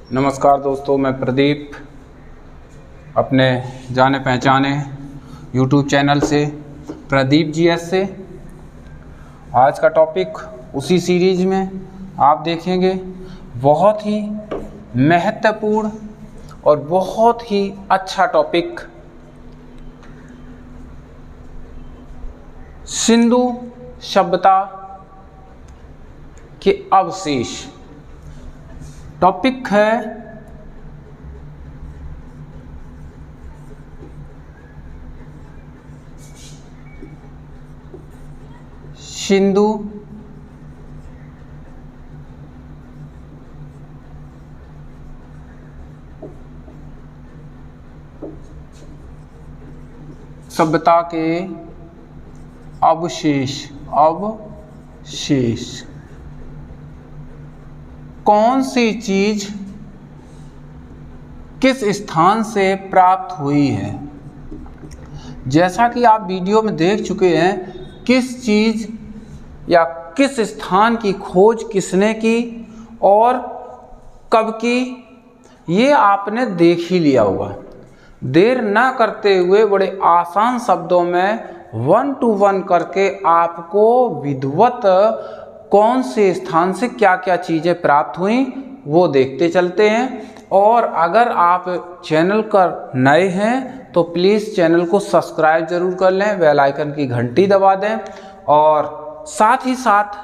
नमस्कार दोस्तों, मैं प्रदीप अपने जाने पहचाने YouTube चैनल से प्रदीप GS से। आज का टॉपिक उसी सीरीज में आप देखेंगे, बहुत ही महत्वपूर्ण और बहुत ही अच्छा टॉपिक, सिंधु सभ्यता के अवशेष। टॉपिक है सिंधु सभ्यता के अवशेष। कौन सी चीज किस स्थान से प्राप्त हुई है? जैसा कि आप वीडियो में देख चुके हैं, किस चीज या किस स्थान की खोज किसने की और कब की, ये आपने देख ही लिया होगा। देर ना करते हुए बड़े आसान शब्दों में 1 to 1 करके आपको विधिवत कौन से स्थान से क्या क्या चीज़ें प्राप्त हुई वो देखते चलते हैं। और अगर आप चैनल पर नए हैं तो प्लीज़ चैनल को सब्सक्राइब जरूर कर लें, बेल आइकन की घंटी दबा दें और साथ ही साथ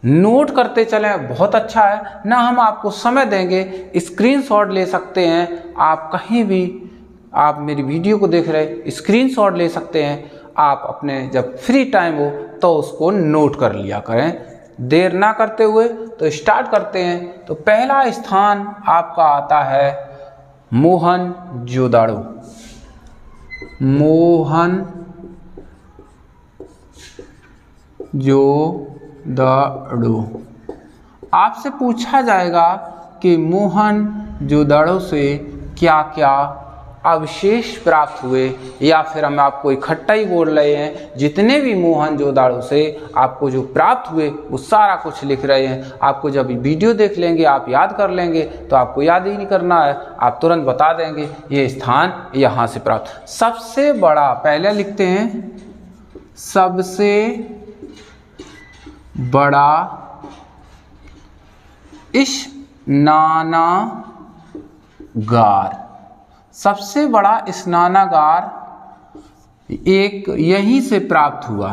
नोट करते चलें। बहुत अच्छा है ना, हम आपको समय देंगे, स्क्रीनशॉट ले सकते हैं। आप कहीं भी आप मेरी वीडियो को देख रहे स्क्रीनशॉट ले सकते हैं। आप अपने जब फ्री टाइम हो तो उसको नोट कर लिया करें। देर ना करते हुए तो स्टार्ट करते हैं। तो पहला स्थान आपका आता है मोहनजोदड़ो। मोहनजोदड़ो। आपसे पूछा जाएगा कि मोहनजोदड़ो से क्या क्या अवशेष प्राप्त हुए, या फिर हम आपको इकट्ठा ही बोल रहे हैं। जितने भी मोहनजोदड़ो से आपको जो प्राप्त हुए वो सारा कुछ लिख रहे हैं। आपको जब वीडियो देख लेंगे आप याद कर लेंगे, तो आपको याद ही नहीं करना है, आप तुरंत बता देंगे ये स्थान यहाँ से प्राप्त। सबसे बड़ा पहले लिखते हैं, सबसे बड़ा स्नानागार। सबसे बड़ा स्नानागार एक यहीं से प्राप्त हुआ।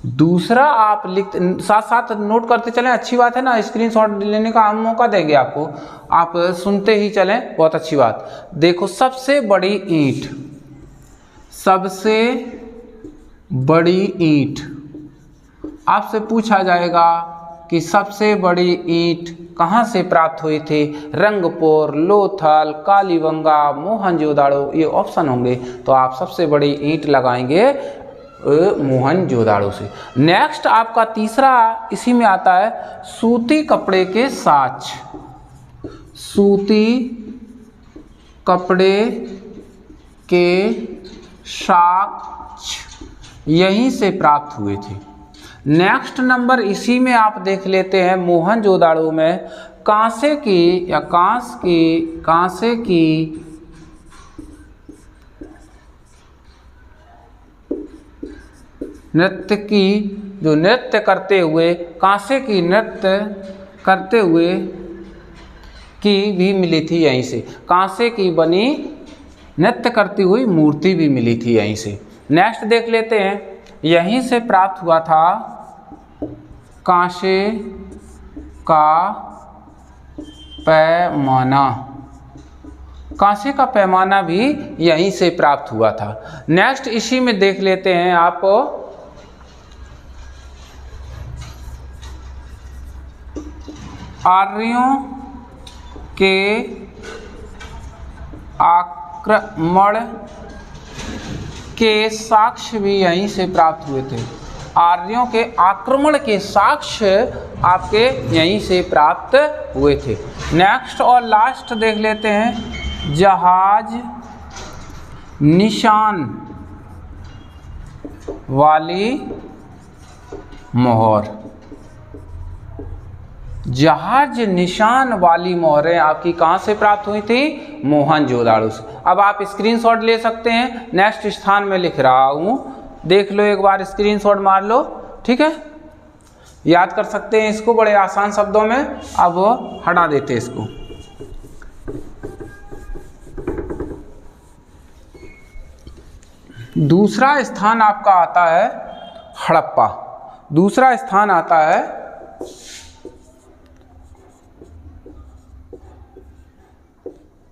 दूसरा आप साथ साथ नोट करते चलें, अच्छी बात है ना, स्क्रीनशॉट लेने का हम मौका देंगे आपको, आप सुनते ही चलें, बहुत अच्छी बात। देखो, सबसे बड़ी ईंट, सबसे बड़ी ईंट आपसे पूछा जाएगा कि सबसे बड़ी ईंट कहाँ से प्राप्त हुई थी? रंगपुर, लोथल, कालीबंगा, मोहनजोदड़ो, ये ऑप्शन होंगे। तो आप सबसे बड़ी ईंट लगाएंगे मोहनजोदड़ो से। नेक्स्ट आपका तीसरा इसी में आता है, सूती कपड़े के साक्ष्य। सूती कपड़े के साक्ष्य यहीं से प्राप्त हुए थे। नेक्स्ट नंबर इसी में आप देख लेते हैं, मोहनजोदड़ो में कांसे की या कांसे की नृत्य की, जो नृत्य करते हुए, कांसे की नृत्य करते हुए की भी मिली थी यहीं से। कांसे की बनी नृत्य करती हुई मूर्ति भी मिली थी यहीं से। नेक्स्ट देख लेते हैं, यहीं से प्राप्त हुआ था कांसे का पैमाना। कांसे का पैमाना भी यहीं से प्राप्त हुआ था। नेक्स्ट इसी में देख लेते हैं आप, आर्यों के आक्रमण के साक्ष्य भी यहीं से प्राप्त हुए थे। आर्यों के आक्रमण के साक्ष्य आपके यहीं से प्राप्त हुए थे। नेक्स्ट और लास्ट देख लेते हैं, जहाज निशान वाली मोहर। जहाज निशान वाली मोहरें आपकी कहाँ से प्राप्त हुई थी? मोहनजोदाड़ो से। अब आप स्क्रीनशॉट ले सकते हैं, नेक्स्ट स्थान में लिख रहा हूँ, देख लो एक बार, स्क्रीनशॉट मार लो, ठीक है, याद कर सकते हैं इसको बड़े आसान शब्दों में। अब हटा देते हैं इसको। दूसरा स्थान आपका आता है हड़प्पा। दूसरा स्थान आता है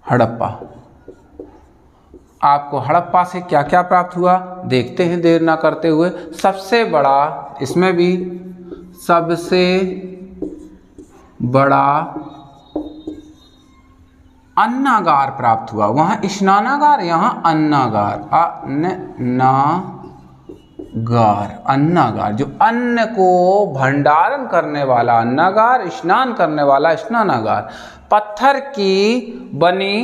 हड़प्पा। आपको हड़प्पा से क्या क्या प्राप्त हुआ देखते हैं देर ना करते हुए। सबसे बड़ा, इसमें भी सबसे बड़ा अन्नागार प्राप्त हुआ। वहाँ स्नानागार, यहाँ अन्नागार, अन्नागार, जो अन्न को भंडारण करने वाला अन्नागार, स्नान करने वाला स्नानागार। पत्थर की बनी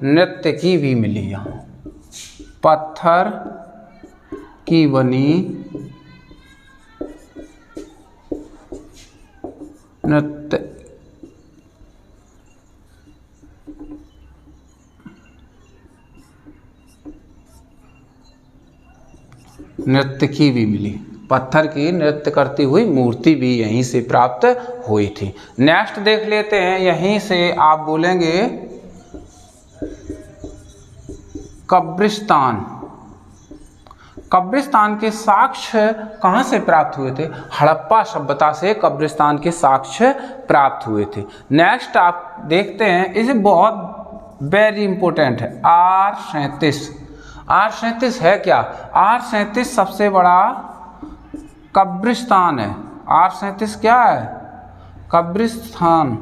नर्तकी भी मिली यहाँ, पत्थर की बनी नर्तकी भी मिली, पत्थर की नृत्य करती हुई मूर्ति भी यहीं से प्राप्त हुई थी। नेक्स्ट देख लेते हैं, यहीं से आप बोलेंगे कब्रिस्तान। कब्रिस्तान के साक्ष्य कहाँ से प्राप्त हुए थे? हड़प्पा सभ्यता से कब्रिस्तान के साक्ष्य प्राप्त हुए थे। नेक्स्ट आप देखते हैं, इसे बहुत वेरी इंपॉर्टेंट है, R37। R37 है क्या? R37 सबसे बड़ा कब्रिस्तान है। R37 क्या है? कब्रिस्तान,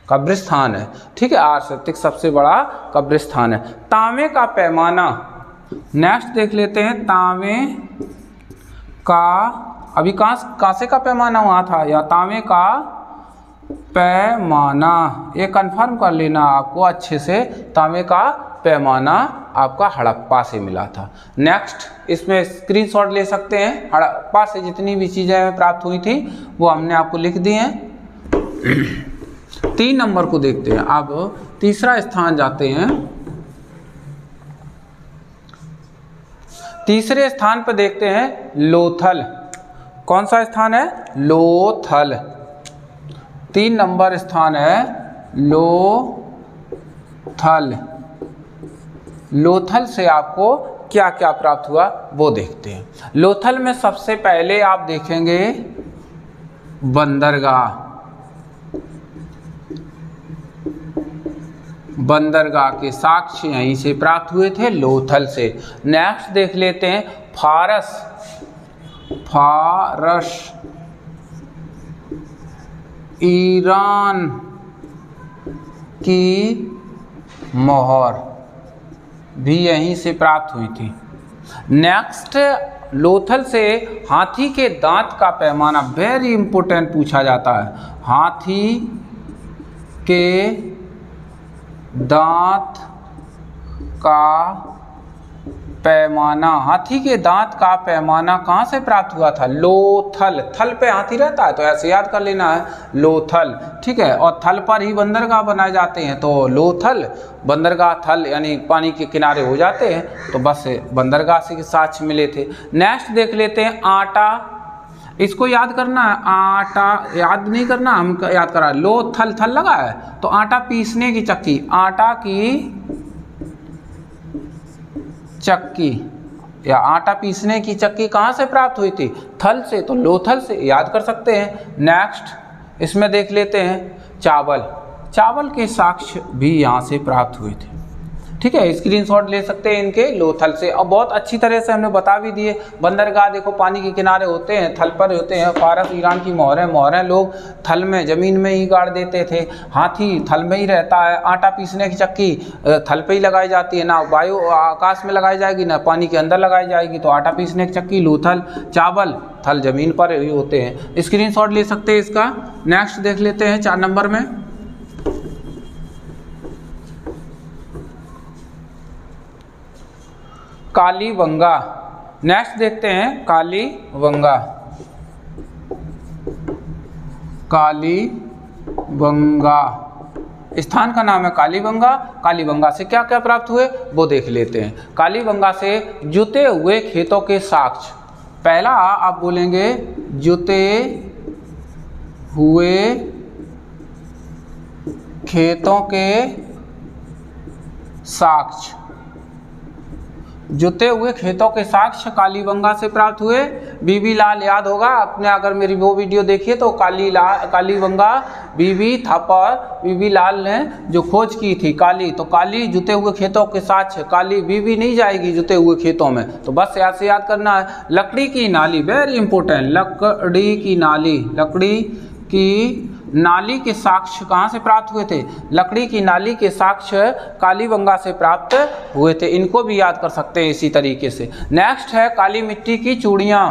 कब्रिस्तान है, ठीक है। R37 सबसे बड़ा कब्रिस्तान है। तांबे का पैमाना, नेक्स्ट देख लेते हैं, तांबे का, अभी कांसे का पैमाना वहाँ था, या तांबे का पैमाना, ये कंफर्म कर लेना आपको अच्छे से। तांबे का पैमाना आपका हड़प्पा से मिला था। नेक्स्ट इसमें स्क्रीनशॉट ले सकते हैं, हड़प्पा से जितनी भी चीज़ें प्राप्त हुई थी वो हमने आपको लिख दी हैं। 3 नंबर को देखते हैं। अब तीसरा स्थान जाते हैं, तीसरे स्थान पर देखते हैं लोथल। कौन सा स्थान है? लोथल। 3 नंबर स्थान है लोथल। लोथल से आपको क्या क्या प्राप्त हुआ वो देखते हैं। लोथल में सबसे पहले आप देखेंगे बंदरगाह। बंदरगाह के साक्ष्य यहीं से प्राप्त हुए थे, लोथल से। नेक्स्ट देख लेते हैं फारस। फारस ईरान की मोहर भी यहीं से प्राप्त हुई थी। नेक्स्ट लोथल से हाथी के दांत का पैमाना, वेरी इंपॉर्टेंट पूछा जाता है। हाथी के दांत का पैमाना, हाथी के दांत का पैमाना कहाँ से प्राप्त हुआ था? लोथल। थल पे हाथी रहता है तो ऐसे याद कर लेना है, लोथल, ठीक है। और थल पर ही बंदरगाह बनाए जाते हैं, तो लोथल, बंदरगाह, थल यानी पानी के किनारे हो जाते हैं, तो बस बंदरगाह से साक्ष्य मिले थे। नेक्स्ट देख लेते हैं आटा। इसको याद करना है, आटा याद नहीं करना, हम याद करा, लो थल थल लगा है तो आटा पीसने की चक्की, आटा की चक्की या आटा पीसने की चक्की कहाँ से प्राप्त हुई थी? थल से, तो लोथल से याद कर सकते हैं। नेक्स्ट इसमें देख लेते हैं चावल। चावल के साक्ष्य भी यहाँ से प्राप्त हुए थे, ठीक है। स्क्रीनशॉट ले सकते हैं इनके, लोथल से। और बहुत अच्छी तरह से हमने बता भी दिए। बंदरगाह देखो पानी के किनारे होते हैं, थल पर होते हैं। फारस ईरान की मोहरें, मोहरें लोग थल में ज़मीन में ही गाड़ देते थे। हाथी थल में ही रहता है। आटा पीसने की चक्की थल पे ही लगाई जाती है, ना वायु आकाश में लगाई जाएगी ना पानी के अंदर लगाई जाएगी, तो आटा पीसने की चक्की लोथल। चावल थल ज़मीन पर ही होते हैं। स्क्रीनशॉट ले सकते हैं इसका। नेक्स्ट देख लेते हैं 4 नंबर में कालीबंगा। नेक्स्ट देखते हैं कालीबंगा। कालीबंगा, स्थान का नाम है कालीबंगा। कालीबंगा से क्या क्या प्राप्त हुए वो देख लेते हैं। कालीबंगा से जुते हुए खेतों के साक्ष्य। पहला आप बोलेंगे जुते हुए खेतों के साक्ष्य। जुते हुए खेतों के साक्ष्य कालीबंगा से प्राप्त हुए। बीबी लाल याद होगा आपने, अगर मेरी वो वीडियो देखिए तो कालीबंगा बीबी थापर बीबी लाल ने जो खोज की थी काली, तो काली जुते हुए खेतों के साक्ष्य, काली बीबी नहीं जाएगी जुते हुए खेतों में, तो बस ऐसे याद करना है। लकड़ी की नाली, वेरी इंपॉर्टेंट, लकड़ी की नाली, लकड़ी की नाली के साक्ष्य कहाँ से प्राप्त हुए थे? लकड़ी की नाली के साक्ष्य कालीबंगा से प्राप्त हुए थे। इनको भी याद कर सकते हैं इसी तरीके से। नेक्स्ट है काली मिट्टी की चूड़ियाँ।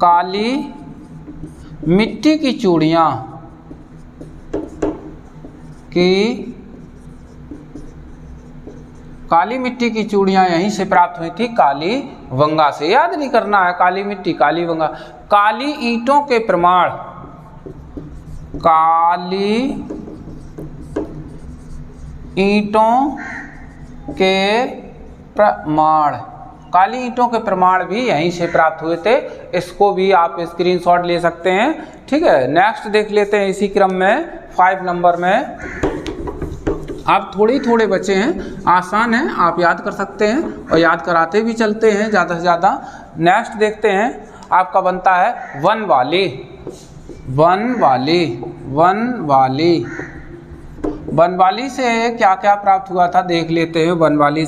काली मिट्टी की चूड़ियाँ काली मिट्टी की चूड़ियाँ यहीं से प्राप्त हुई थी कालीबंगा से। याद नहीं करना है, काली मिट्टी कालीबंगा। काली ईंटों के प्रमाण, काली ईंटों के प्रमाण, काली ईंटों के प्रमाण भी यहीं से प्राप्त हुए थे। इसको भी आप स्क्रीनशॉट ले सकते हैं, ठीक है। नेक्स्ट देख लेते हैं इसी क्रम में 5 नंबर में। आप थोड़े बचे हैं, आसान है, आप याद कर सकते हैं और याद कराते भी चलते हैं ज़्यादा से ज़्यादा। नेक्स्ट देखते हैं, आपका बनता है वनवाली। वनवाली से क्या क्या प्राप्त हुआ था देख लेते हैं। वनवाली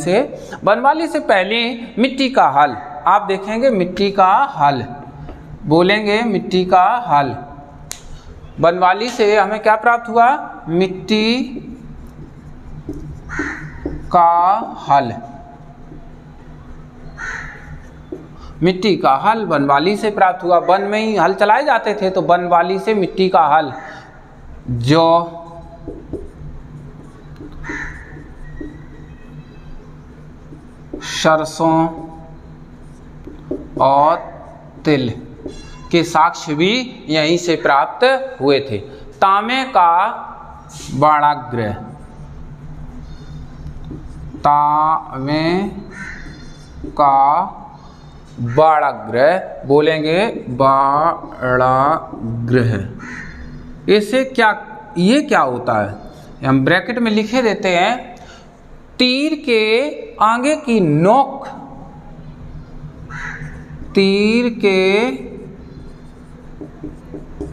से पहले मिट्टी का हल, आप देखेंगे मिट्टी का हल, बोलेंगे मिट्टी का हल। वनवाली से हमें क्या प्राप्त हुआ? मिट्टी का हल। मिट्टी का हल वनवाली से प्राप्त हुआ। वन में ही हल चलाए जाते थे, तो वनवाली से मिट्टी का हल। जौ, सरसों और तिल के साक्ष्य भी यहीं से प्राप्त हुए थे। तांबे का बाड़ागृह, तांबे का बाड़ागृह, बोलेंगे बाड़ागृह। इसे क्या, ये क्या होता है? हम ब्रैकेट में लिखे देते हैं, तीर के आगे की नोक, तीर के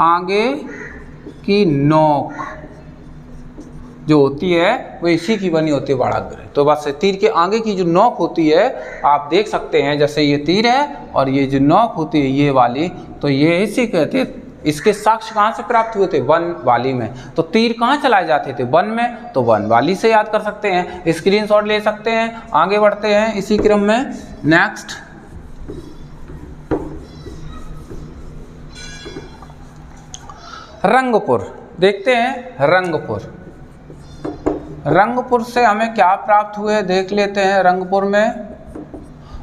आगे की नोक जो होती है वो इसी की बनी होती है बाड़ागृह। तो बस तीर के आगे की जो नोक होती है, आप देख सकते हैं जैसे ये तीर है और ये जो नोक होती है ये वाली, तो ये इसी कहते हैं। इसके साक्ष्य कहाँ से प्राप्त हुए थे? वनवाली में। तो तीर कहाँ चलाए जाते थे? वन में, तो वनवाली से याद कर सकते हैं। स्क्रीनशॉट ले सकते हैं। आगे बढ़ते हैं इसी क्रम में। नेक्स्ट रंगपुर देखते हैं। रंगपुर से हमें क्या प्राप्त हुए देख लेते हैं।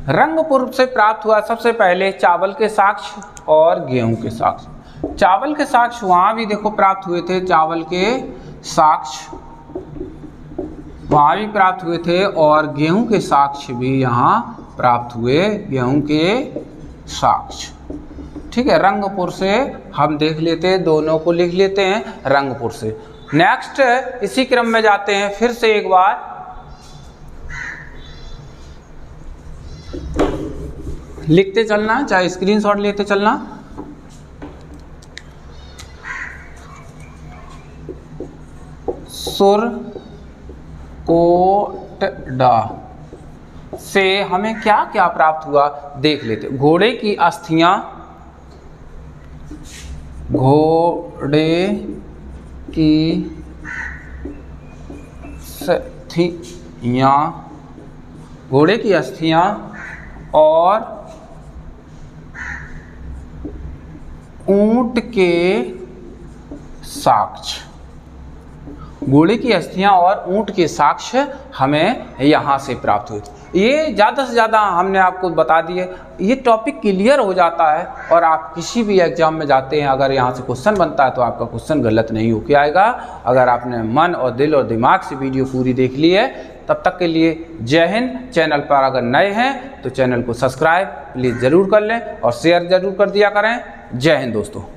रंगपुर से प्राप्त हुआ सबसे पहले चावल के साक्ष्य और गेहूं के साक्ष्य। चावल के साक्ष्य वहाँ भी देखो प्राप्त हुए थे, चावल के साक्ष्य वहाँ भी प्राप्त हुए थे और गेहूं के साक्ष्य भी यहाँ प्राप्त हुए, गेहूं के साक्ष्य। ठीक है, रंगपुर से हम देख लेते हैं, दोनों को लिख लेते हैं रंगपुर से। नेक्स्ट इसी क्रम में जाते हैं फिर से एक बार। लिखते चलना, चाहे स्क्रीनशॉट लेते चलना। सुरकोटडा से हमें क्या क्या प्राप्त हुआ देख लेते। घोड़े की अस्थियां, घोड़े की अस्थियां, घोड़े की अस्थियां और ऊंट के साक्ष्य। घोड़े की अस्थियां और ऊंट के साक्ष्य हमें यहां से प्राप्त हुए थे। ये ज़्यादा से ज़्यादा हमने आपको बता दिए, ये टॉपिक क्लियर हो जाता है और आप किसी भी एग्ज़ाम में जाते हैं, अगर यहाँ से क्वेश्चन बनता है तो आपका क्वेश्चन गलत नहीं हो के आएगा, अगर आपने मन और दिल और दिमाग से वीडियो पूरी देख ली है। तब तक के लिए जय हिंद। चैनल पर अगर नए हैं तो चैनल को सब्सक्राइब प्लीज़ ज़रूर कर लें और शेयर ज़रूर कर दिया करें। जय हिंद दोस्तों।